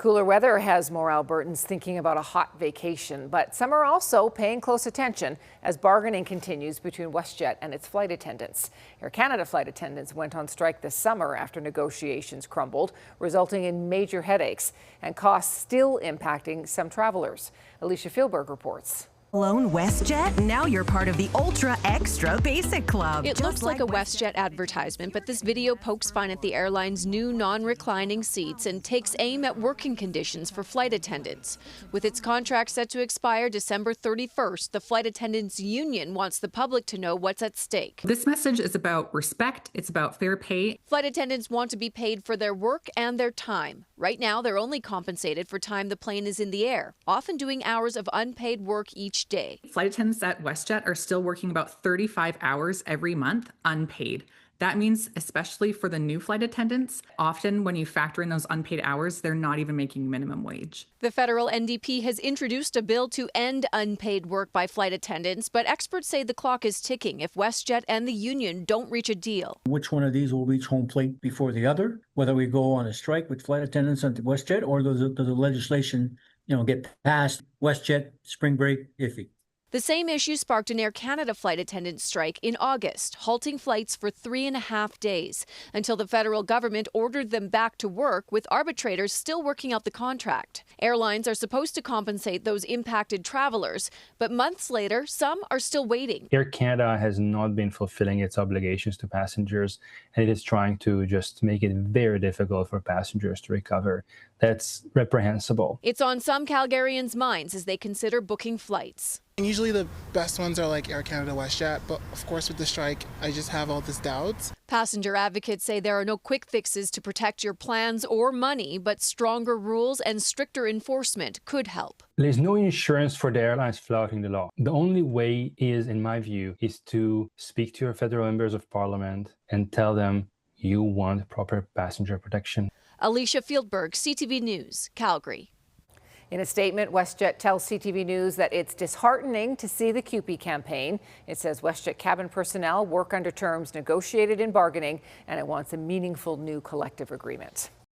Cooler weather has more Albertans thinking about a hot vacation, but some are also paying close attention as bargaining continues between WestJet and its flight attendants. Air Canada flight attendants went on strike this summer after negotiations crumbled, resulting in major headaches and costs still impacting some travelers. Alicia Fieldberg reports. Lone WestJet? Now you're part of the Ultra Extra Basic Club. It looks like a WestJet advertisement, but this video pokes fun at the airline's new non-reclining seats and takes aim at working conditions for flight attendants. With its contract set to expire December 31st, the flight attendants union wants the public to know what's at stake. This message is about respect. It's about fair pay. Flight attendants want to be paid for their work and their time. Right now, they're only compensated for time the plane is in the air, often doing hours of unpaid work each day. Flight attendants at WestJet are still working about 35 hours every month unpaid. That means, especially for the new flight attendants, often when you factor in those unpaid hours, they're not even making minimum wage. The federal NDP has introduced a bill to end unpaid work by flight attendants, but experts say the clock is ticking if WestJet and the union don't reach a deal. Which one of these will reach home plate before the other? Whether we go on a strike with flight attendants at WestJet or does the legislation, get passed? WestJet, spring break, iffy. The same issue sparked an Air Canada flight attendant strike in August, halting flights for 3.5 days until the federal government ordered them back to work, with arbitrators still working out the contract. Airlines are supposed to compensate those impacted travelers, but months later, some are still waiting. Air Canada has not been fulfilling its obligations to passengers, and it is trying to just make it very difficult for passengers to recover. That's reprehensible. It's on some Calgarians' minds as they consider booking flights. And usually the best ones are like Air Canada, WestJet, but of course with the strike, I just have all this doubts. Passenger advocates say there are no quick fixes to protect your plans or money, but stronger rules and stricter enforcement could help. There's no insurance for the airlines flouting the law. The only way is, in my view, is to speak to your federal members of parliament and tell them you want proper passenger protection. Alicia Fieldberg, CTV News, Calgary. In a statement, WestJet tells CTV News that it's disheartening to see the CUPE campaign. It says WestJet cabin personnel work under terms negotiated in bargaining, and it wants a meaningful new collective agreement.